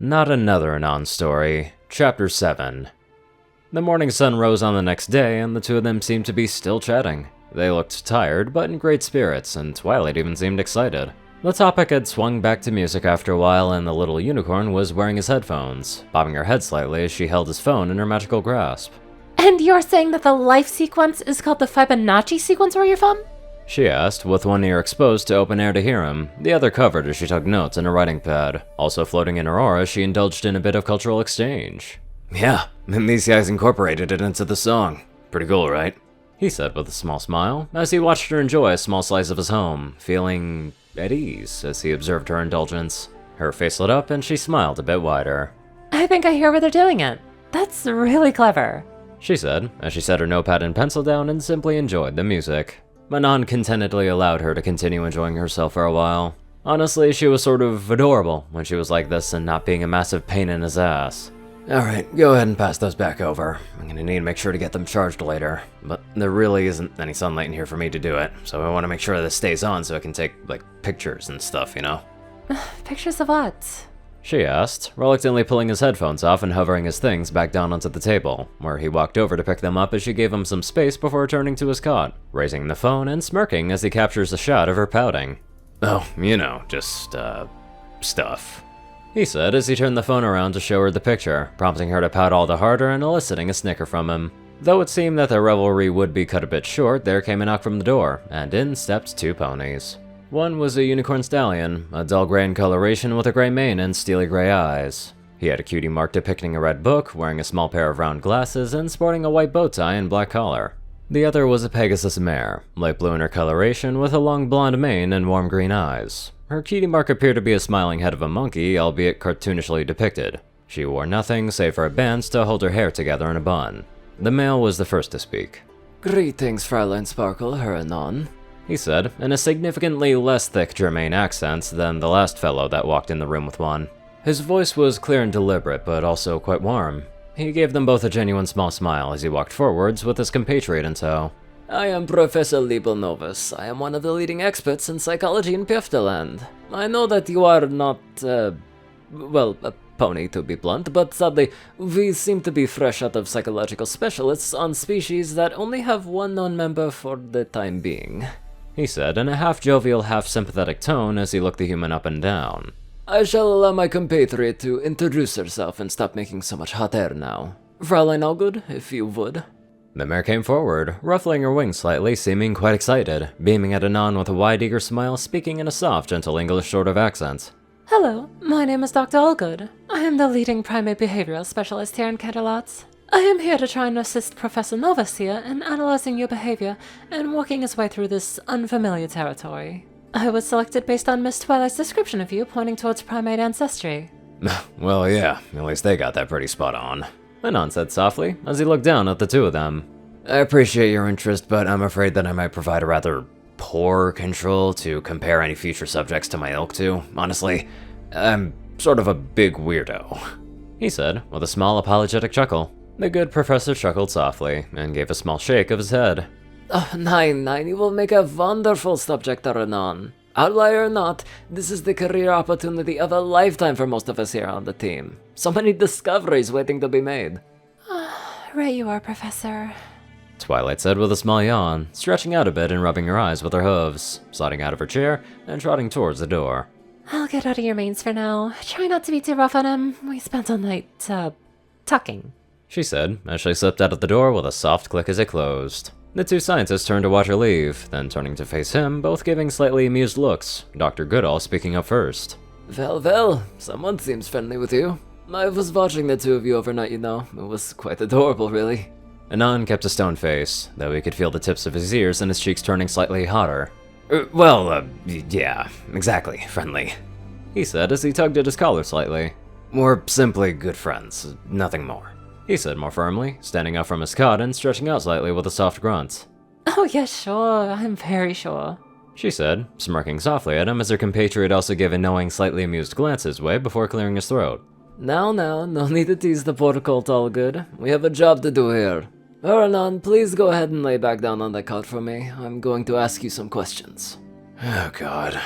Not Another Anon Story, Chapter 7. The morning sun rose on the next day, and the two of them seemed to be still chatting. They looked tired, but in great spirits, and Twilight even seemed excited. The topic had swung back to music after a while, and the little unicorn was wearing his headphones, bobbing her head slightly as she held his phone in her magical grasp. And you're saying that the life sequence is called the Fibonacci sequence where you're from? She asked, with one ear exposed to open air to hear him, the other covered as she took notes in a writing pad, also floating in her aura as she indulged in a bit of cultural exchange. Yeah, and these guys incorporated it into the song. Pretty cool, right? He said with a small smile, as he watched her enjoy a small slice of his home, feeling at ease as he observed her indulgence. Her face lit up and she smiled a bit wider. I think I hear where they're doing it. That's really clever, she said, as she set her notepad and pencil down and simply enjoyed the music. Manon contentedly allowed her to continue enjoying herself for a while. Honestly, she was sort of adorable when she was like this and not being a massive pain in his ass. Alright, go ahead and pass those back over. I'm gonna need to make sure to get them charged later. But there really isn't any sunlight in here for me to do it, so I want to make sure this stays on so I can take, pictures and stuff, you know? Pictures of what? She asked, reluctantly pulling his headphones off and hovering his things back down onto the table, where he walked over to pick them up as she gave him some space before returning to his cot, raising the phone and smirking as he captures a shot of her pouting. Oh, you know, just, stuff. He said as he turned the phone around to show her the picture, prompting her to pout all the harder and eliciting a snicker from him. Though it seemed that their revelry would be cut a bit short, there came a knock from the door, and in stepped two ponies. One was a unicorn stallion, a dull gray in coloration with a gray mane and steely gray eyes. He had a cutie mark depicting a red book, wearing a small pair of round glasses, and sporting a white bow tie and black collar. The other was a Pegasus mare, light blue in her coloration with a long blonde mane and warm green eyes. Her cutie mark appeared to be a smiling head of a monkey, albeit cartoonishly depicted. She wore nothing save for a band to hold her hair together in a bun. The male was the first to speak. Greetings, Fräulein Sparkle, her Anon, he said, in a significantly less thick German accent than the last fellow that walked in the room with one. His voice was clear and deliberate, but also quite warm. He gave them both a genuine small smile as he walked forwards with his compatriot in tow. I am Professor Liebelnovus. I am one of the leading experts in psychology in Pifterland. I know that you are not, a pony to be blunt, but sadly, we seem to be fresh out of psychological specialists on species that only have one known member for the time being, he said in a half-jovial, half-sympathetic tone as he looked the human up and down. I shall allow my compatriot to introduce herself and stop making so much hot air now. Fräulein Allgood, if you would. The mare came forward, ruffling her wings slightly, seeming quite excited, beaming at Anon with a wide, eager smile, speaking in a soft, gentle English sort of accent. Hello, my name is Dr. Allgood. I am the leading primate behavioral specialist here in Canterlot. I am here to try and assist Professor Novus here in analyzing your behavior and working his way through this unfamiliar territory. I was selected based on Miss Twilight's description of you pointing towards primate ancestry. Well, yeah, at least they got that pretty spot on, Anon said softly, as he looked down at the two of them. I appreciate your interest, but I'm afraid that I might provide a rather poor control to compare any future subjects to my ilk to. Honestly, I'm sort of a big weirdo, he said, with a small apologetic chuckle. The good professor chuckled softly, and gave a small shake of his head. Oh, nine, you will make a wonderful subject, Anon. Outlier or not, this is the career opportunity of a lifetime for most of us here on the team. So many discoveries waiting to be made. Right you are, Professor, Twilight said with a small yawn, stretching out a bit and rubbing her eyes with her hooves, sliding out of her chair and trotting towards the door. I'll get out of your manes for now. Try not to be too rough on him. We spent all night, tucking, she said, as she slipped out of the door with a soft click as it closed. The two scientists turned to watch her leave, then turning to face him, both giving slightly amused looks, Dr. Goodall speaking up first. Well, someone seems friendly with you. I was watching the two of you overnight, you know. It was quite adorable, really. Anon kept a stone face, though he could feel the tips of his ears and his cheeks turning slightly hotter. Yeah, exactly, friendly, he said as he tugged at his collar slightly. We're simply good friends, nothing more, he said more firmly, standing up from his cot and stretching out slightly with a soft grunt. Oh yeah, sure, I'm very sure, she said, smirking softly at him as her compatriot also gave a knowing, slightly amused glance his way before clearing his throat. Now, no need to tease the poor colt, Allgood. We have a job to do here. Anon, please go ahead and lay back down on that cot for me. I'm going to ask you some questions. Oh god.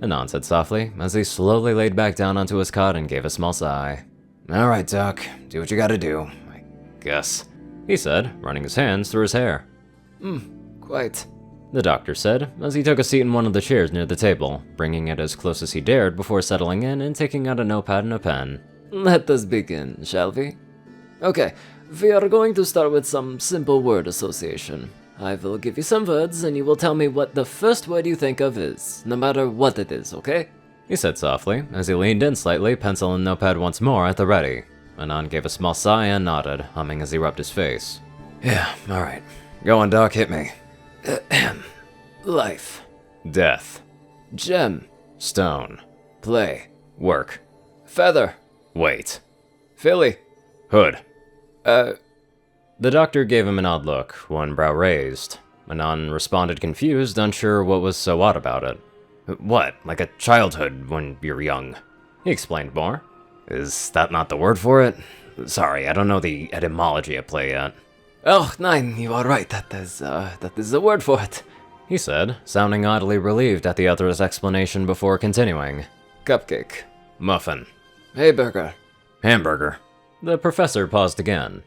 Anon said softly, as he slowly laid back down onto his cot and gave a small sigh. Alright, Doc, do what you gotta do, I guess, he said, running his hands through his hair. Quite. The doctor said, as he took a seat in one of the chairs near the table, bringing it as close as he dared before settling in and taking out a notepad and a pen. Let us begin, shall we? Okay, we are going to start with some simple word association. I will give you some words, and you will tell me what the first word you think of is, no matter what it is, okay? He said softly, as he leaned in slightly, pencil and notepad once more at the ready. Anon gave a small sigh and nodded, humming as he rubbed his face. Yeah, alright. Go on, Doc, hit me. Life. Death. Gem. Stone. Play. Work. Feather. Wait. Philly. Hood. Uh, The doctor gave him an odd look, one brow raised. Anon responded confused, unsure what was so odd about it. What, like a childhood when you're young? He explained more. Is that not the word for it? Sorry, I don't know the etymology at play yet. Oh, nein, you are right, that is the word for it. He said, sounding oddly relieved at the other's explanation before continuing. Cupcake. Muffin. Hey, burger. Hamburger. The professor paused again.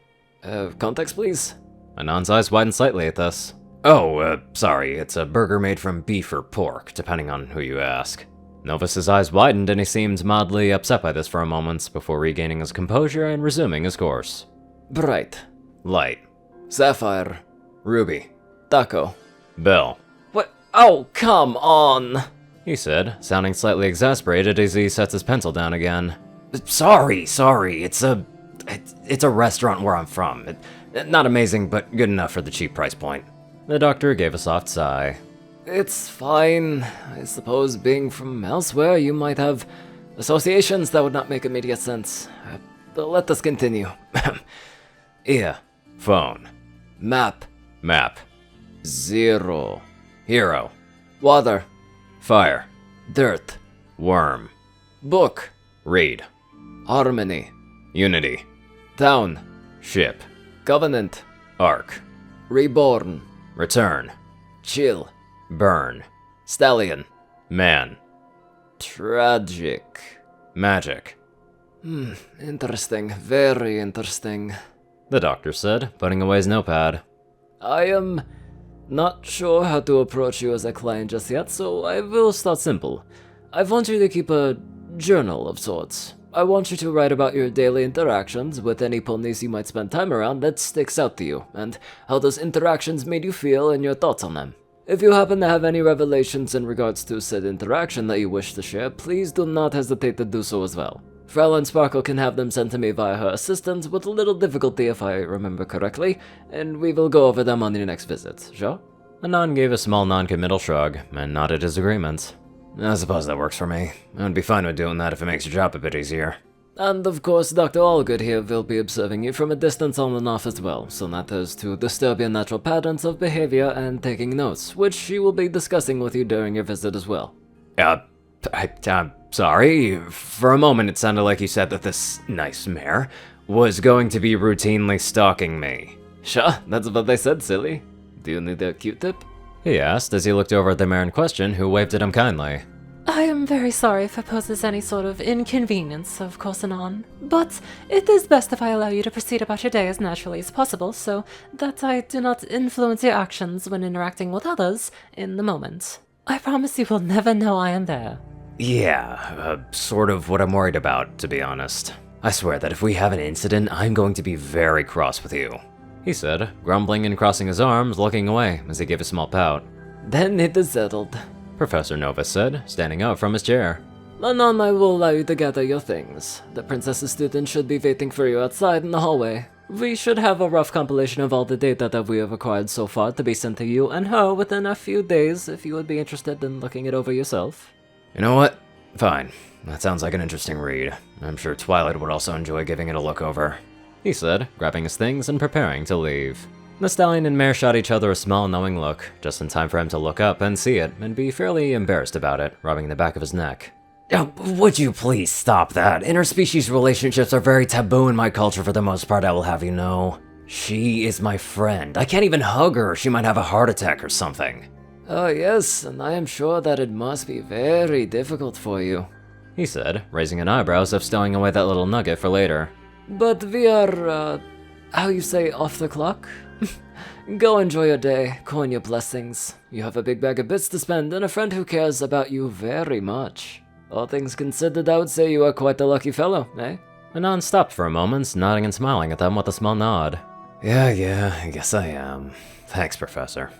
Context, please? Anon's eyes widened slightly at this. Oh, sorry, it's a burger made from beef or pork, depending on who you ask. Novus's eyes widened and he seemed mildly upset by this for a moment, before regaining his composure and resuming his course. Bright. Light. Sapphire. Ruby. Taco. Bell. What? Oh, come on! He said, sounding slightly exasperated as he sets his pencil down again. Sorry, it's a restaurant where I'm from. Not amazing, but good enough for the cheap price point. The doctor gave a soft sigh. It's fine. I suppose being from elsewhere, you might have associations that would not make immediate sense. But let us continue. Ear. Phone. Map. Map. Zero. Hero. Water. Fire. Dirt. Worm. Book. Read. Harmony. Unity. Town. Ship. Covenant. Ark. Reborn. Return. Chill. Burn. Stallion. Man. Tragic. Magic. Interesting. Very interesting. The doctor said, putting away his notepad. I am not sure how to approach you as a client just yet, so I will start simple. I want you to keep a journal of sorts. I want you to write about your daily interactions with any ponies you might spend time around that sticks out to you, and how those interactions made you feel and your thoughts on them. If you happen to have any revelations in regards to said interaction that you wish to share, please do not hesitate to do so as well. Fraulein Sparkle can have them sent to me via her assistant with a little difficulty if I remember correctly, and we will go over them on your next visit, sure? Anon gave a small non-committal shrug and nodded his agreement. I suppose that works for me. I would be fine with doing that if it makes your job a bit easier. And of course, Dr. Allgood here will be observing you from a distance on and off as well, so not as to disturb your natural patterns of behavior and taking notes, which she will be discussing with you during your visit as well. I'm sorry. For a moment it sounded like you said that this nice mare was going to be routinely stalking me. Sure, that's what they said, silly. Do you need a Q-tip? He asked as he looked over at the mare in question, who waved at him kindly. I am very sorry if it poses any sort of inconvenience, of course, Anon. But it is best if I allow you to proceed about your day as naturally as possible, so that I do not influence your actions when interacting with others in the moment. I promise you will never know I am there. Yeah, sort of what I'm worried about, to be honest. I swear that if we have an incident, I'm going to be very cross with you, he said, grumbling and crossing his arms, looking away as he gave a small pout. Then it is settled, Professor Novus said, standing up from his chair. Anon, I will allow you to gather your things. The princess's student should be waiting for you outside in the hallway. We should have a rough compilation of all the data that we have acquired so far to be sent to you and her within a few days if you would be interested in looking it over yourself. You know what? Fine. That sounds like an interesting read. I'm sure Twilight would also enjoy giving it a look over, he said, grabbing his things and preparing to leave. The stallion and mare shot each other a small, knowing look, just in time for him to look up and see it, and be fairly embarrassed about it, rubbing the back of his neck. Would you please stop that? Interspecies relationships are very taboo in my culture for the most part, I will have you know. She is my friend. I can't even hug her. She might have a heart attack or something. Oh yes, and I am sure that it must be very difficult for you, he said, raising an eyebrow as if stowing away that little nugget for later. But we are, how you say, off the clock? Go enjoy your day, coin your blessings. You have a big bag of bits to spend and a friend who cares about you very much. All things considered, I would say you are quite a lucky fellow, eh? Anon stopped for a moment, nodding and smiling at them with a small nod. Yeah, I guess I am. Thanks, Professor,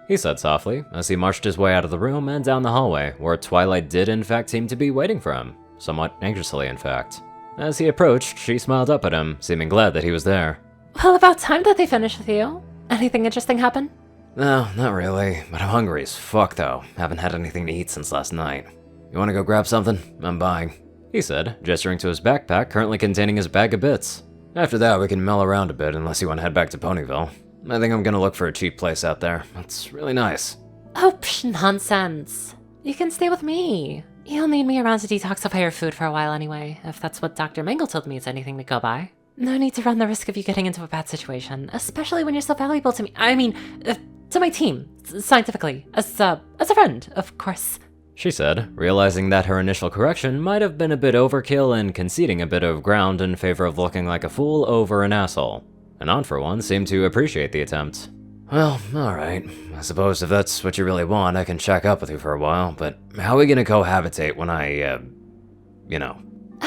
he said softly, as he marched his way out of the room and down the hallway, where Twilight did in fact seem to be waiting for him. Somewhat anxiously, in fact. As he approached, she smiled up at him, seeming glad that he was there. Well, about time that they finished with you. Anything interesting happen? No, not really, but I'm hungry as fuck though. Haven't had anything to eat since last night. You wanna go grab something? I'm buying, he said, gesturing to his backpack currently containing his bag of bits. After that, we can mill around a bit unless you want to head back to Ponyville. I think I'm gonna look for a cheap place out there. It's really nice. Oh, nonsense. You can stay with me. You'll need me around to detoxify your food for a while anyway, if that's what Dr. Mangle told me is anything to go by. No need to run the risk of you getting into a bad situation, especially when you're so valuable to me. I mean, to my team, scientifically, as a friend, of course. She said, realizing that her initial correction might have been a bit overkill and conceding a bit of ground in favor of looking like a fool over an asshole. Anon, for one, seemed to appreciate the attempt. Well, alright. I suppose if that's what you really want, I can check up with you for a while, but how are we gonna cohabitate when I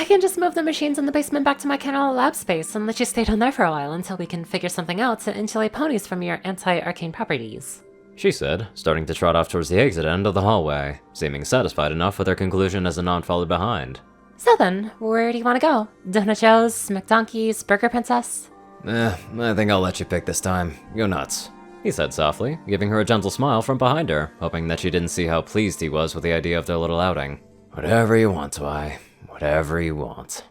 can just move the machines in the basement back to my Canal lab space and let you stay down there for a while until we can figure something out to insulate ponies from your anti-arcane properties, she said, starting to trot off towards the exit end of the hallway, seeming satisfied enough with her conclusion as Anon followed behind. So then, where do you want to go? Donut Joe's, McDonkey's, Burger Princess? I think I'll let you pick this time. Go nuts, he said softly, giving her a gentle smile from behind her, hoping that she didn't see how pleased he was with the idea of their little outing. Whatever you want, Twi. Whatever you want.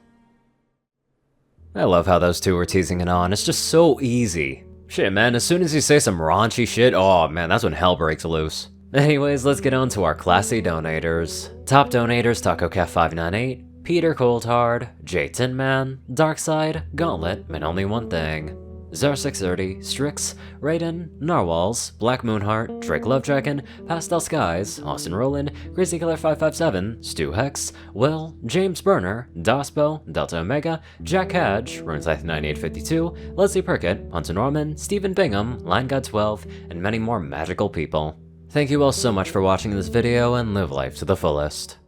I love how those two were teasing Anon. It's just so easy. Shit, man, as soon as you say some raunchy shit, oh man, that's when hell breaks loose. Anyways, let's get on to our classy donators. Top donators: TacoCat598, Peter Coulthard, J Tinman, Darkside, Gauntlet, and Only One Thing. Zar630, Strix, Rayden, Narwhals, Black Moonheart, Drake Lovedragon, Pastel Skies, Austin Roland, Crazy Killer 557, Stu Hex, Will, James Burner, Dospo, Delta Omega, Jack Hadge, Runescythe 9852, Leslie Perkett, Hunter Norman, Stephen Bingham, LineGod12, and many more magical people. Thank you all so much for watching this video and live life to the fullest.